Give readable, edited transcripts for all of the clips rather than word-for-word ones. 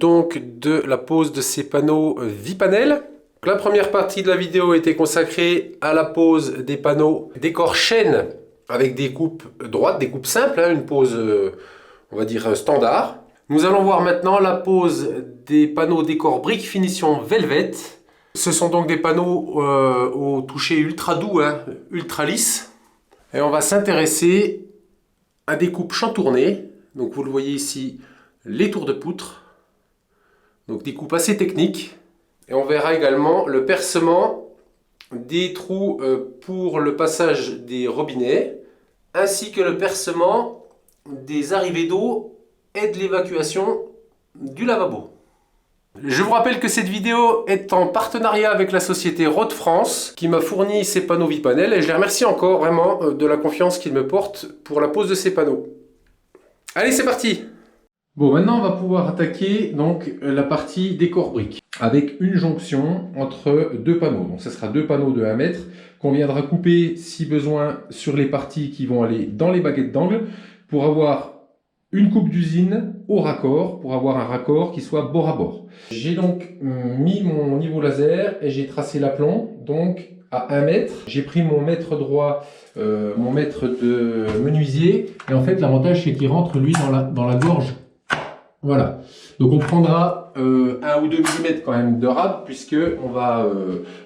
donc de la pose de ces panneaux Vipanel. La première partie de la vidéo était consacrée à la pose des panneaux décor chêne avec des coupes droites, des coupes simples, hein, une pose on va dire standard. Nous allons voir maintenant la pose des panneaux décor brique finition velvet. Ce sont donc des panneaux au toucher ultra doux, hein, ultra lisse. Et on va s'intéresser à des coupes chantournées. Donc vous le voyez ici, les tours de poutre. Donc des coupes assez techniques. Et on verra également le percement des trous pour le passage des robinets, ainsi que le percement des arrivées d'eau et de l'évacuation du lavabo. Je vous rappelle que cette vidéo est en partenariat avec la société Rode France qui m'a fourni ces panneaux Vipanel et je les remercie encore vraiment de la confiance qu'ils me portent pour la pose de ces panneaux. Allez, c'est parti! Bon, maintenant on va pouvoir attaquer donc la partie décor brique avec une jonction entre deux panneaux. Donc ce sera deux panneaux de 1 mètre qu'on viendra couper si besoin sur les parties qui vont aller dans les baguettes d'angle pour avoir une coupe d'usine au raccord, pour avoir un raccord qui soit bord à bord. J'ai donc mis mon niveau laser et j'ai tracé l'aplomb donc à 1 mètre. J'ai pris mon mètre droit, mon mètre de menuisier et en fait l'avantage c'est qu'il rentre lui dans la gorge. Voilà, donc on prendra 1 ou 2 mm quand même de rade puisque on va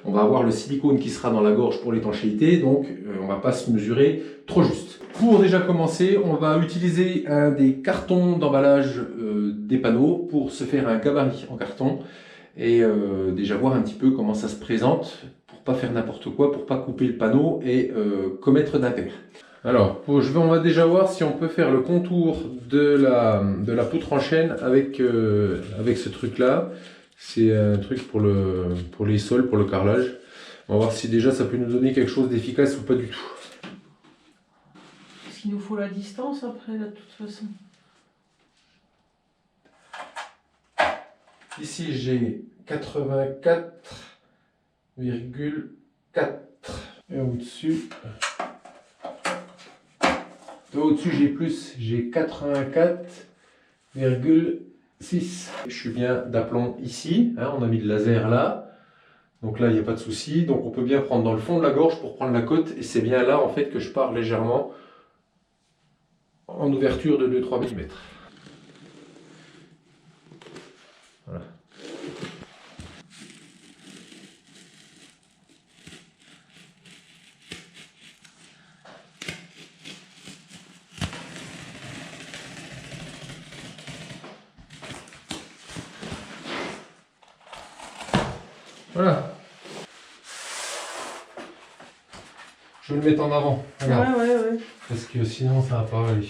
avoir le silicone qui sera dans la gorge pour l'étanchéité, donc on va pas se mesurer trop juste. Pour déjà commencer, on va utiliser un des cartons d'emballage des panneaux pour se faire un gabarit en carton et déjà voir un petit peu comment ça se présente pour pas faire n'importe quoi, pour pas couper le panneau et commettre d'impair. Alors, on va déjà voir si on peut faire le contour de la poutre en chêne avec ce truc-là. C'est un truc pour les sols, pour le carrelage. On va voir si déjà ça peut nous donner quelque chose d'efficace ou pas du tout. Parce qu'il nous faut la distance après, de toute façon. Ici, j'ai 84,4. Et au-dessus... Au-dessus, j'ai plus, j'ai 84,6. Je suis bien d'aplomb ici, hein, on a mis le laser là. Donc là, il n'y a pas de souci. Donc on peut bien prendre dans le fond de la gorge pour prendre la côte. Et c'est bien là, en fait, que je pars légèrement en ouverture de 2-3 mm. Voilà. Voilà. Je vais le mettre en avant. Regarde. Ouais. Parce que sinon ça va pas aller.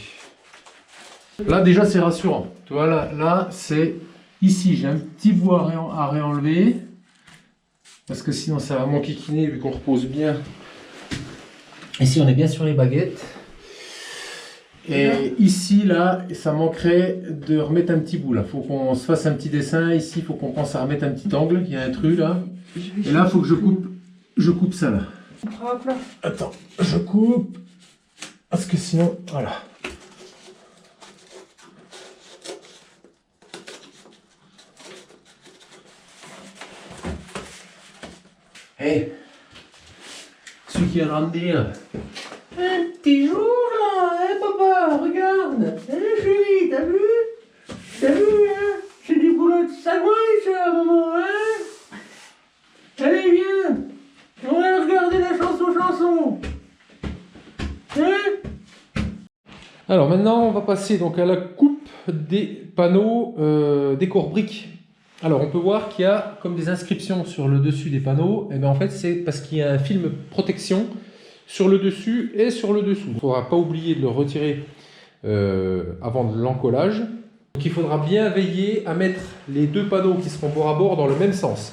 Là déjà c'est rassurant. Tu vois là c'est ici j'ai un petit bout à réenlever. Parce que sinon ça va m'enquiquiner vu qu'on repose bien. Ici on est bien sur les baguettes. Et ici là ça manquerait de remettre un petit bout là. Faut qu'on se fasse un petit dessin. Ici il faut qu'on pense à remettre un petit angle. Il y a un trou là. Et là il faut que je coupe ça là. Attends, je coupe. Parce que sinon, voilà. Hey, celui qui a dire un petit jour là, hein papa, regarde, hein chérie, t'as vu, hein, c'est du boulot de sagouin ça, maman, hein. Allez, viens, on va regarder la chanson. Hein. Alors maintenant, on va passer donc à la coupe des panneaux décor brique. Alors on peut voir qu'il y a comme des inscriptions sur le dessus des panneaux. Et bien en fait, c'est parce qu'il y a un film protection sur le dessus et sur le dessous. Il ne faudra pas oublier de le retirer avant de l'encollage. Donc il faudra bien veiller à mettre les deux panneaux qui seront bord à bord dans le même sens.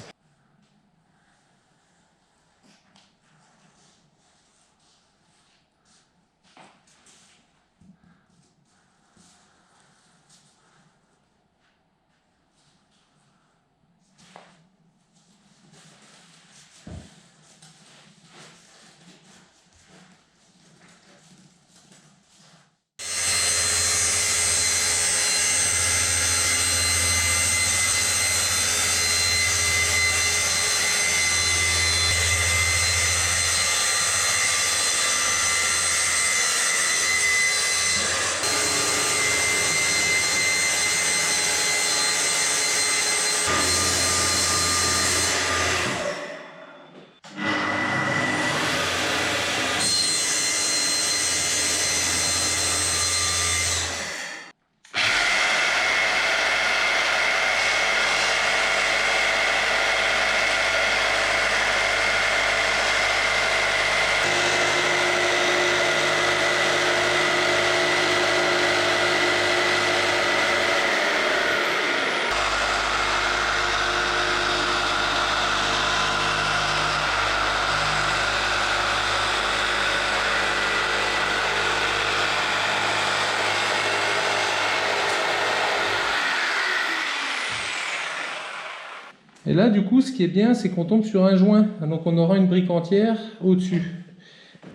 Et là, du coup, ce qui est bien, c'est qu'on tombe sur un joint. Donc, on aura une brique entière au-dessus.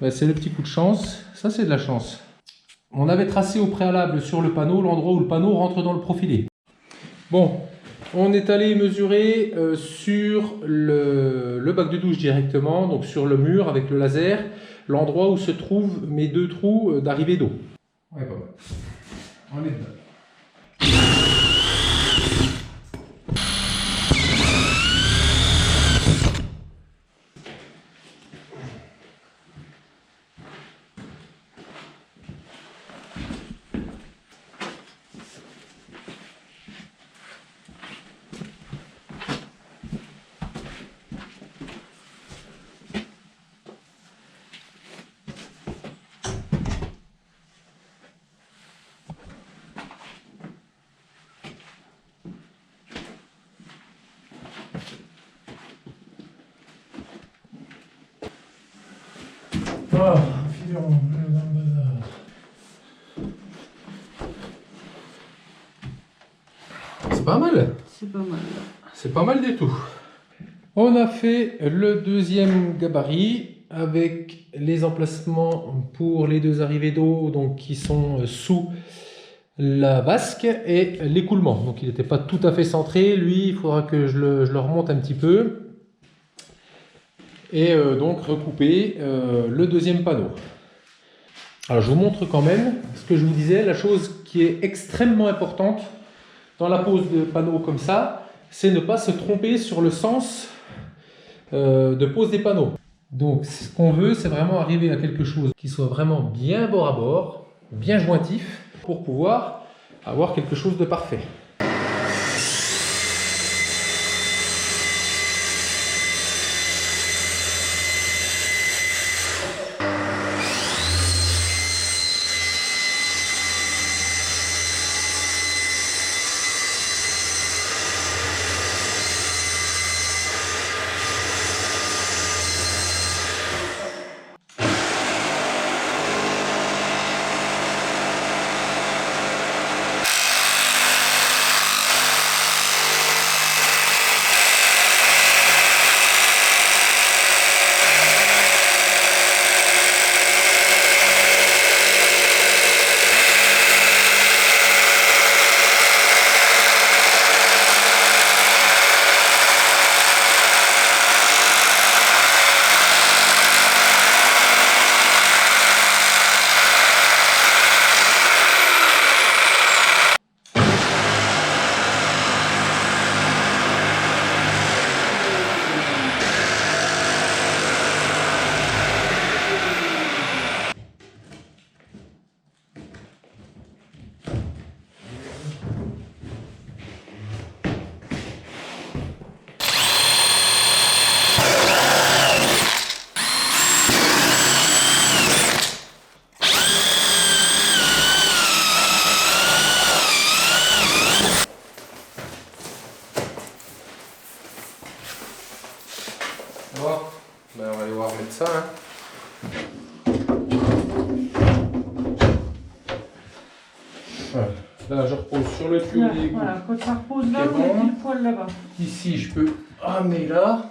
Ben, c'est le petit coup de chance. Ça, c'est de la chance. On avait tracé au préalable sur le panneau l'endroit où le panneau rentre dans le profilé. Bon, on est allé mesurer sur le bac de douche directement, donc sur le mur avec le laser, l'endroit où se trouvent mes 2 trous d'arrivée d'eau. Ouais, pas mal. On est dedans. Ah, c'est pas mal. C'est pas mal. C'est pas mal du tout. On a fait le deuxième gabarit avec les emplacements pour les 2 arrivées d'eau donc qui sont sous la vasque et l'écoulement. Donc il n'était pas tout à fait centré. Lui, il faudra que je le remonte un petit peu. Et donc recouper le deuxième panneau. Alors je vous montre quand même ce que je vous disais, la chose qui est extrêmement importante dans la pose de panneaux comme ça, c'est ne pas se tromper sur le sens de pose des panneaux. Donc ce qu'on veut, c'est vraiment arriver à quelque chose qui soit vraiment bien bord à bord, bien jointif, pour pouvoir avoir quelque chose de parfait. Bon, ben on va aller voir mettre ça. Voilà. Là, je repose sur le tuyau d'égout. Voilà, quand ça repose là, C'est on est bon. pile poil là-bas. Ici, je peux ramener là.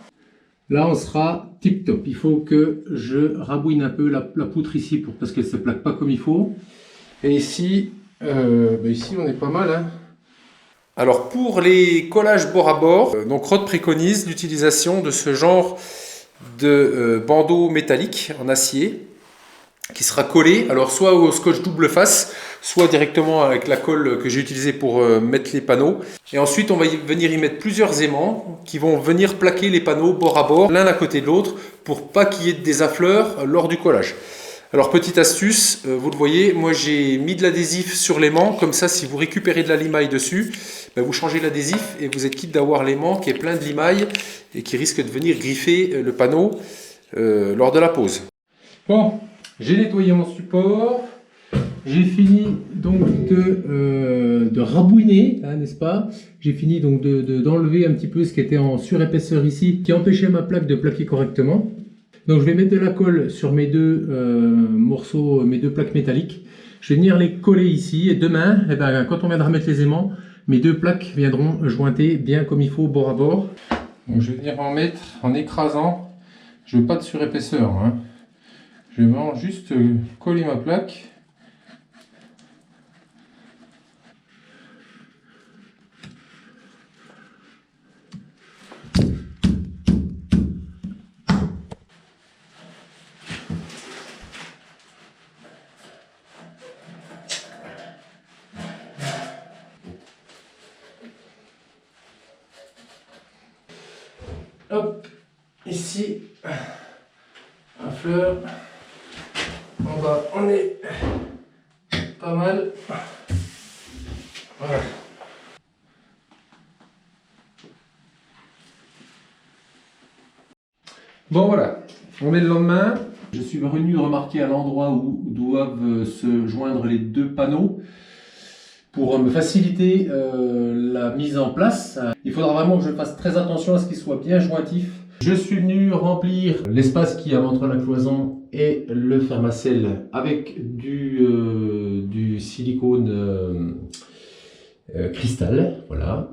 Là, on sera tip top. Il faut que je rabouine un peu la poutre ici parce qu'elle ne se plaque pas comme il faut. Et ici, ici on est pas mal. Hein. Alors pour les collages bord à bord, donc Rode préconise l'utilisation de ce genre de bandeau métallique en acier qui sera collé, alors soit au scotch double face, soit directement avec la colle que j'ai utilisée pour mettre les panneaux. Et ensuite on va venir y mettre plusieurs aimants qui vont venir plaquer les panneaux bord à bord, l'un à côté de l'autre, pour pas qu'il y ait de désaffleurs lors du collage. Alors petite astuce, vous le voyez, moi j'ai mis de l'adhésif sur l'aimant, comme ça si vous récupérez de la limaille dessus, vous changez l'adhésif et vous êtes quitte d'avoir l'aimant qui est plein de limaille et qui risque de venir griffer le panneau lors de la pose. Bon, j'ai nettoyé mon support, j'ai fini donc de rabouiner, hein, n'est-ce pas? J'ai fini donc d'enlever un petit peu ce qui était en surépaisseur ici, qui empêchait ma plaque de plaquer correctement. Donc je vais mettre de la colle sur mes deux morceaux, mes deux plaques métalliques. Je vais venir les coller ici et demain, quand on viendra mettre les aimants, mes deux plaques viendront jointer bien comme il faut bord à bord. Donc, je vais venir en mettre en écrasant. Je veux pas de surépaisseur, hein. Je vais vraiment juste coller ma plaque. Hop, ici, la fleur. En bas, on est pas mal. Voilà. Bon voilà, on est le lendemain. Je suis venu remarquer à l'endroit où doivent se joindre les deux panneaux pour me faciliter la mise en place. Il faudra vraiment que je fasse très attention à ce qu'il soit bien jointif. Je suis venu remplir l'espace qu'il y a entre la cloison et le fermacelle avec du silicone cristal. Voilà.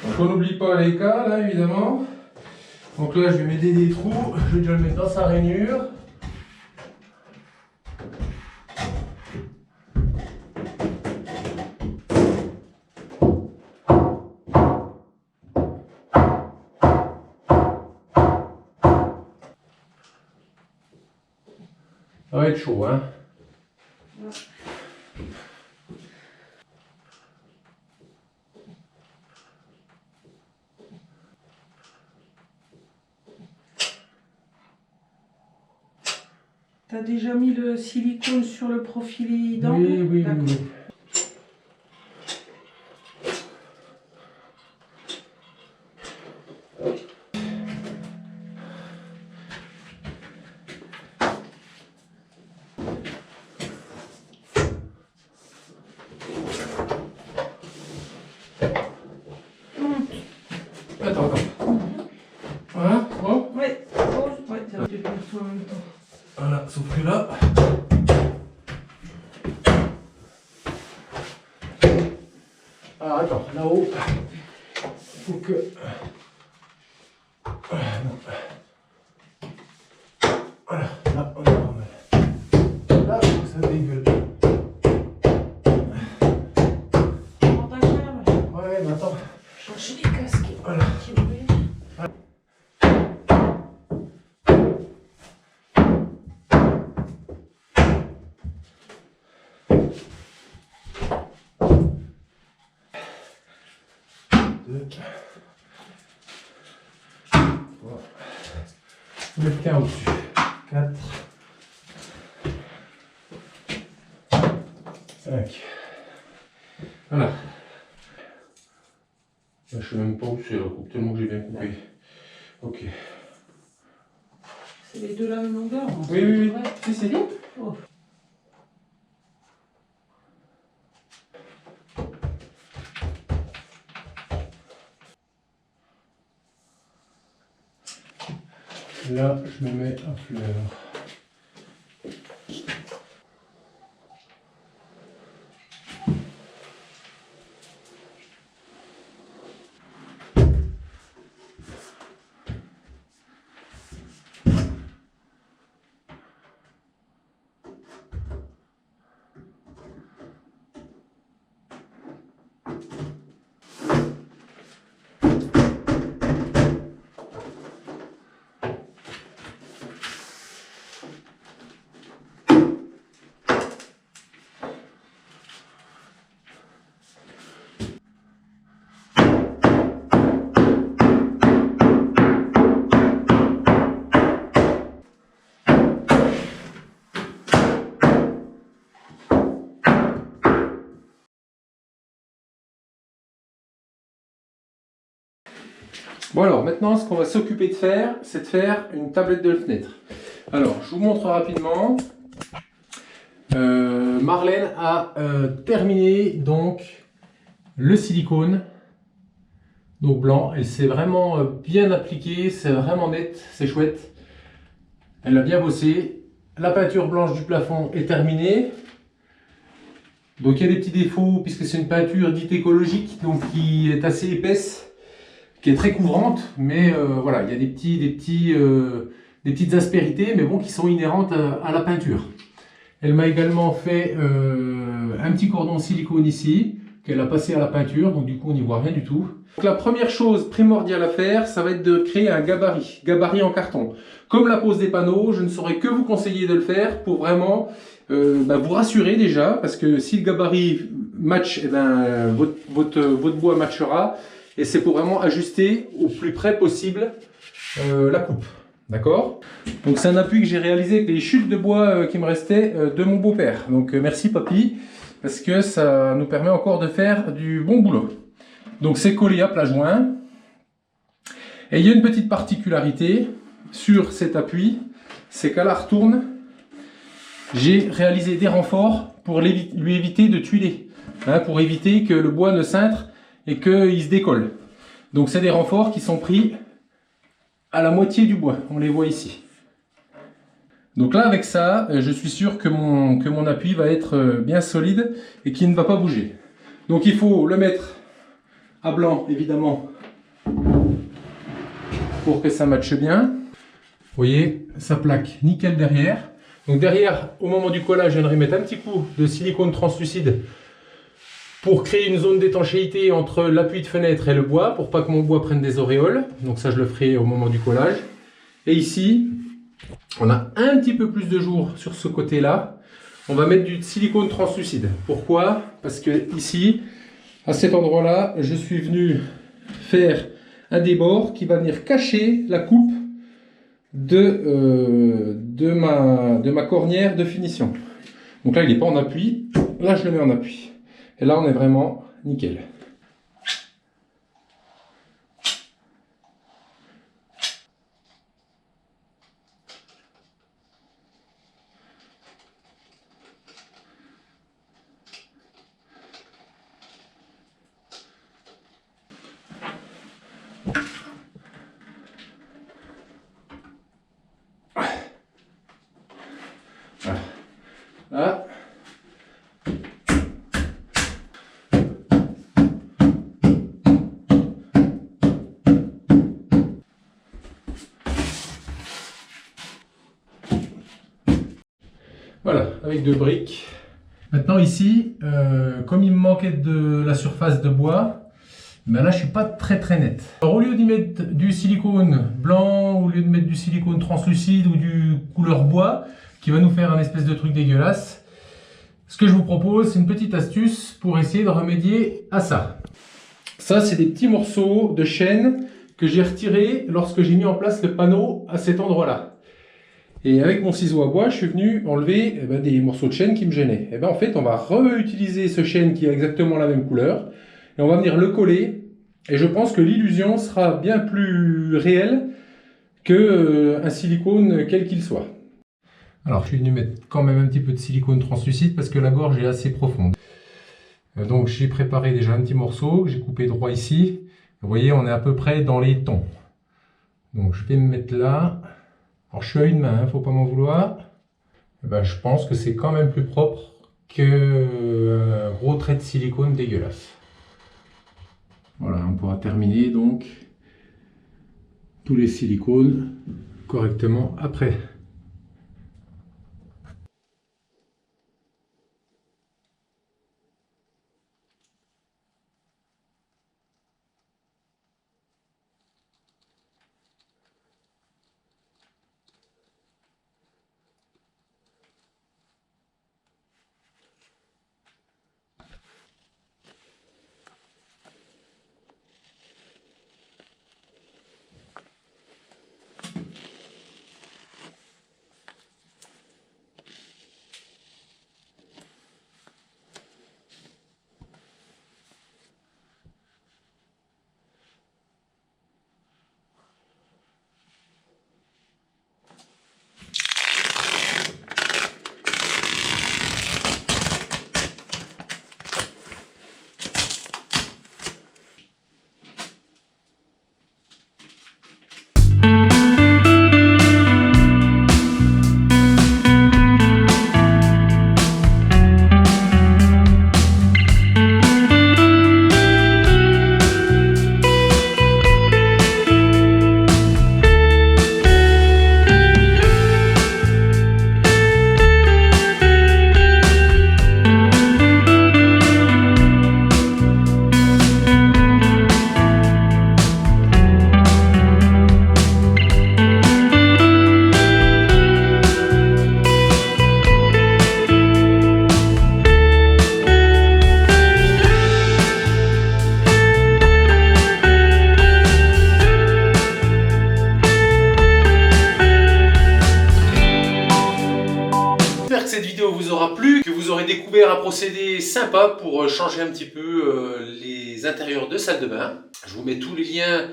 Donc on n'oublie pas les cas là évidemment. Donc là je vais m'aider des trous, je vais déjà le mettre dans sa rainure. Ça va être chaud, hein. T'as déjà mis le silicone sur le profil d'angle? Oui. Attends. Voilà, bon. Ouais, ça va, tu peux tout en même temps. Voilà, sauf que là. Alors attends, là-haut, il faut que. Voilà, là on est pas mal. Là, faut que ça dégueule. Prends ta chèvre. Ouais, mais attends. Chercher les casques. Voilà. Qui brûlent. Le 15 au-dessus. 4. 5. Voilà. Là, je sais même pas où c'est la coupe, tellement que j'ai bien coupé. Ok. C'est les deux la même longueur. Bon, Oui, oui, oui. ouais. Si, si. Oh. Là, je me mets à fleur. Bon alors, maintenant, ce qu'on va s'occuper de faire, c'est de faire une tablette de fenêtre. Alors, je vous montre rapidement. Marlène a terminé donc le silicone, donc blanc. Elle s'est vraiment bien appliquée, c'est vraiment net, c'est chouette. Elle a bien bossé. La peinture blanche du plafond est terminée. Donc il y a des petits défauts puisque c'est une peinture dite écologique, donc qui est assez épaisse, qui est très couvrante, mais voilà, il y a des petites aspérités, mais bon, qui sont inhérentes à la peinture. Elle m'a également fait un petit cordon silicone ici, qu'elle a passé à la peinture, donc du coup on n'y voit rien du tout. Donc la première chose primordiale à faire, ça va être de créer un gabarit en carton. Comme la pose des panneaux, je ne saurais que vous conseiller de le faire pour vraiment vous rassurer déjà, parce que si le gabarit match, eh ben, votre bois matchera. Et c'est pour vraiment ajuster au plus près possible la coupe. D'accord? Donc c'est un appui que j'ai réalisé avec les chutes de bois qui me restaient de mon beau-père. Donc merci papy, parce que ça nous permet encore de faire du bon boulot. Donc c'est collé à plat joint. Et il y a une petite particularité sur cet appui, c'est qu'à la retourne, j'ai réalisé des renforts pour lui éviter de tuiler. Hein, pour éviter que le bois ne cintre et qu'il se décolle. Donc c'est des renforts qui sont pris à la moitié du bois, on les voit ici. Donc là avec ça, je suis sûr que mon appui va être bien solide et qu'il ne va pas bouger. Donc il faut le mettre à blanc évidemment pour que ça matche bien. Vous voyez, ça plaque nickel derrière. Donc derrière, au moment du collage, je viendrai mettre un petit coup de silicone translucide pour créer une zone d'étanchéité entre l'appui de fenêtre et le bois, pour pas que mon bois prenne des auréoles. Donc ça, je le ferai au moment du collage. Et ici, on a un petit peu plus de jour sur ce côté-là. On va mettre du silicone translucide. Pourquoi? Parce que ici, à cet endroit-là, je suis venu faire un débord qui va venir cacher la coupe de ma cornière de finition. Donc là, il n'est pas en appui. Là, je le mets en appui. Et là, on est vraiment nickel. Voilà. Là. Voilà, avec deux briques. Maintenant ici, comme il me manquait de la surface de bois, ben là je suis pas très net. Alors au lieu d'y mettre du silicone blanc, au lieu de mettre du silicone translucide ou du couleur bois, qui va nous faire un espèce de truc dégueulasse, ce que je vous propose, c'est une petite astuce pour essayer de remédier à ça. Ça, c'est des petits morceaux de chêne que j'ai retirés lorsque j'ai mis en place le panneau à cet endroit-là. Et avec mon ciseau à bois, je suis venu enlever des morceaux de chêne qui me gênaient. Et en fait, on va réutiliser ce chêne qui a exactement la même couleur. Et on va venir le coller. Et je pense que l'illusion sera bien plus réelle qu'un silicone quel qu'il soit. Alors je suis venu mettre quand même un petit peu de silicone translucide parce que la gorge est assez profonde. Donc j'ai préparé déjà un petit morceau que j'ai coupé droit ici. Vous voyez, on est à peu près dans les tons. Donc je vais me mettre là. Alors je suis à une main, faut pas m'en vouloir. Et ben, je pense que c'est quand même plus propre qu'un gros trait de silicone dégueulasse. Voilà, on pourra terminer donc tous les silicones correctement après. J'espère que cette vidéo vous aura plu, que vous aurez découvert un procédé sympa pour changer un petit peu les intérieurs de salle de bain. Je vous mets tous les liens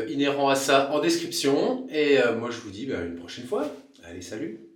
inhérents à ça en description et moi je vous dis à une prochaine fois. Allez, salut!